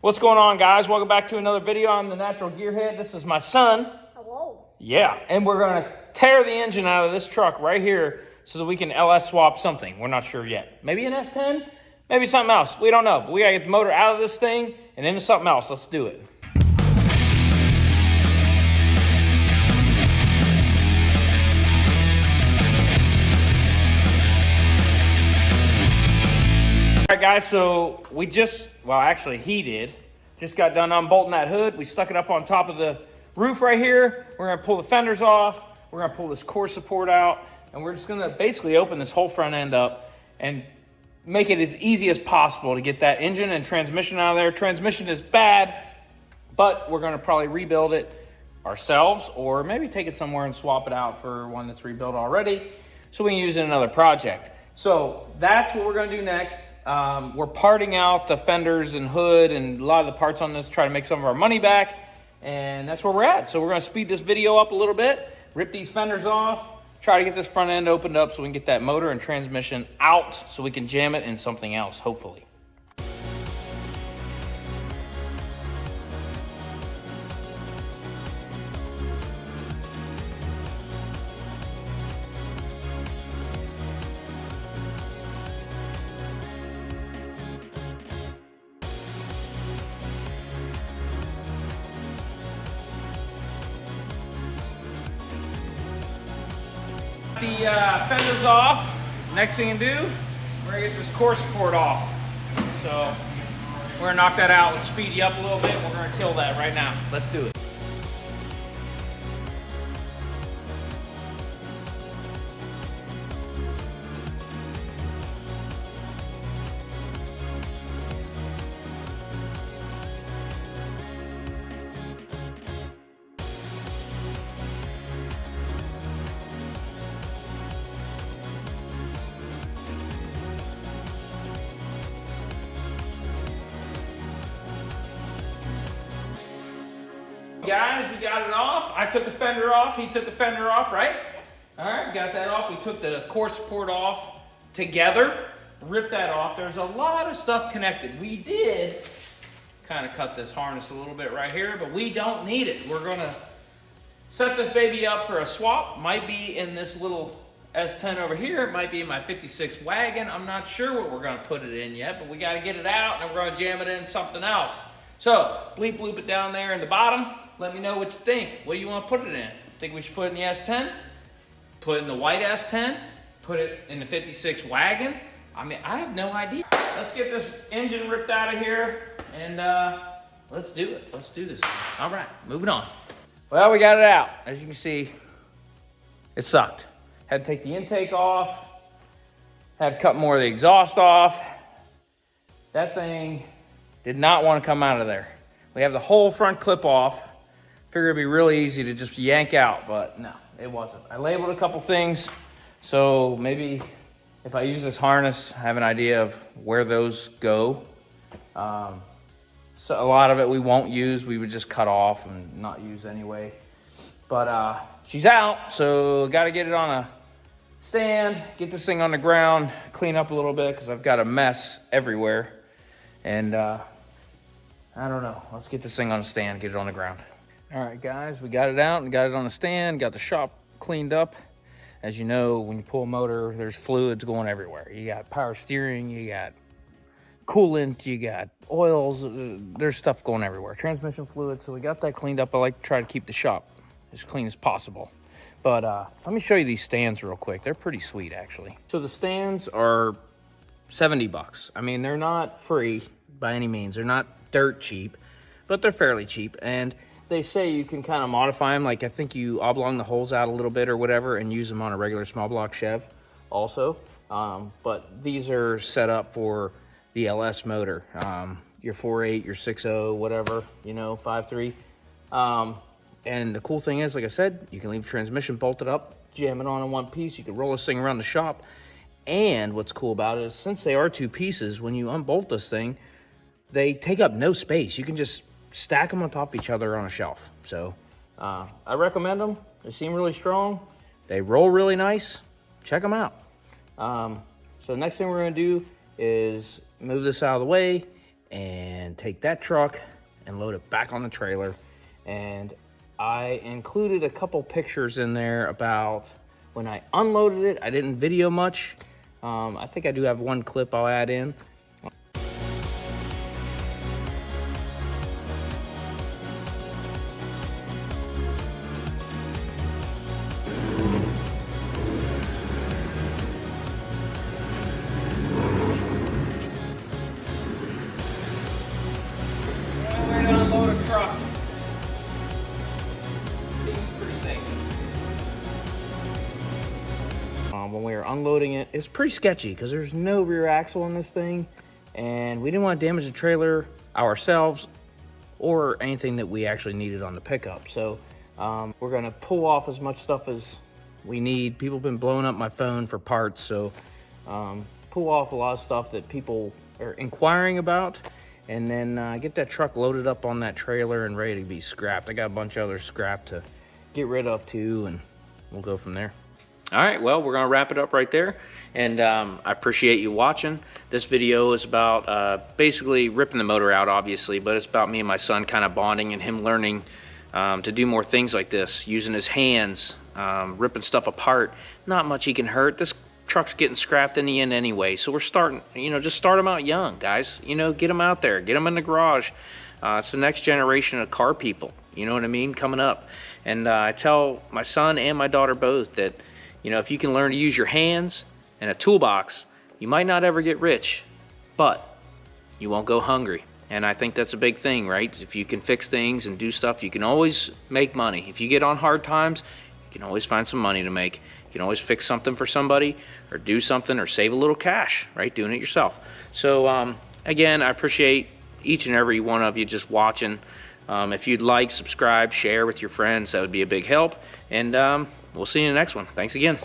What's going on, guys? Welcome back to another video. I'm the Natural Gearhead. This is my son. Hello. Yeah, and we're going to tear the engine out of this truck right here so that we can LS swap something. We're not sure yet. Maybe an S10? Maybe something else. We don't know. But we got to get the motor out of this thing and into something else. Let's do it. All right, guys, so we actually he just got done unbolting that hood. We stuck it up on top of the roof right here. We're gonna pull the fenders off. We're gonna pull this core support out, and we're just gonna basically open this whole front end up and make it as easy as possible to get that engine and transmission out of there. Transmission is bad, but we're gonna probably rebuild it ourselves, or maybe take it somewhere and swap it out for one that's rebuilt already so we can use it in another project. So that's what we're gonna do next. We're parting out the fenders and hood and a lot of the parts on this to try to make some of our money back, and that's where we're at. So we're gonna speed this video up a little bit, rip these fenders off, try to get this front end opened up so we can get that motor and transmission out so we can jam it in something else, hopefully. The fenders off. Next thing to do, we're gonna get this core support off. So we're gonna knock that out. Let's speed you up a little bit. We're gonna kill that right now. Let's do it. Guys, we got it off. I took the fender off. He took the fender off, right? All right, we got that off. We took the core support off together. Ripped that off. There's a lot of stuff connected. We did kind of cut this harness a little bit right here, but we don't need it. We're gonna set this baby up for a swap. Might be in this little S10 over here. It might be in my 56 wagon. I'm not sure what we're gonna put it in yet, but we gotta get it out and we're gonna jam it in something else. So, bleep bloop it down there in the bottom. Let me know what you think. What do you want to put it in? Think we should put it in the S10? Put it in the white S10? Put it in the 56 wagon? I mean, I have no idea. Let's get this engine ripped out of here and let's do it. Let's do this. All right, moving on. Well, we got it out. As you can see, it sucked. Had to take the intake off. Had to cut more of the exhaust off. That thing did not want to come out of there. We have the whole front clip off. Figured it'd be really easy to just yank out, but no, it wasn't. I labeled a couple things, so maybe if I use this harness, I have an idea of where those go. So a lot of it we won't use. We would just cut off and not use anyway. But she's out, so got to get it on a stand, get this thing on the ground, clean up a little bit because I've got a mess everywhere. And I don't know. Let's get this thing on a stand, get it on the ground. All right, guys, we got it out and got it on the stand, got the shop cleaned up. As you know, when you pull a motor, there's fluids going everywhere. You got power steering, you got coolant, you got oils, there's stuff going everywhere. Transmission fluid, so we got that cleaned up. I like to try to keep the shop as clean as possible. But let me show you these stands real quick. They're pretty sweet, actually. So the stands are $70. I mean, they're not free by any means. They're not dirt cheap, but they're fairly cheap. And they say you can kind of modify them. Like, I think you oblong the holes out a little bit or whatever and use them on a regular small block Chev also. But these are set up for the LS motor. Your 4.8, your 6.0, whatever, you know, 5.3. And the cool thing is, like I said, you can leave the transmission bolted up, jam it on in one piece. You can roll this thing around the shop. And what's cool about it is, since they are two pieces, when you unbolt this thing, they take up no space. You can just stack them on top of each other on a shelf. So I recommend them. They seem really strong. They roll really nice. Check them out. So the next thing we're gonna do is move this out of the way and take that truck and load it back on the trailer. And I included a couple pictures in there about when I unloaded it. I didn't video much. I think I do have one clip I'll add in. We're gonna unload a truck. Seems pretty safe. When we were unloading it, it's pretty sketchy because there's no rear axle in this thing, and we didn't want to damage the trailer ourselves or anything that we actually needed on the pickup. So we're gonna pull off as much stuff as we need. People have been blowing up my phone for parts, so pull off a lot of stuff that people are inquiring about, and then get that truck loaded up on that trailer and ready to be scrapped. I got a bunch of other scrap to get rid of too, and we'll go from there. All right, well, we're gonna wrap it up right there. And I appreciate you watching. This video is about basically ripping the motor out, obviously, but it's about me and my son kind of bonding and him learning to do more things like this, using his hands, ripping stuff apart. Not much he can hurt. This truck's getting scrapped in the end anyway, so we're starting, just start them out young, guys. Get them out there, get them in the garage. It's the next generation of car people, you know what I mean, coming up. And I tell my son and my daughter both that, if you can learn to use your hands and a toolbox, you might not ever get rich, but you won't go hungry. And I think that's a big thing, right? If you can fix things and do stuff, you can always make money. If you get on hard times, you can always find some money to make. You can always fix something for somebody or do something or save a little cash, right? Doing it yourself. So again, I appreciate each and every one of you just watching. If you'd like, subscribe, share with your friends, that would be a big help. And we'll see you in the next one. Thanks again.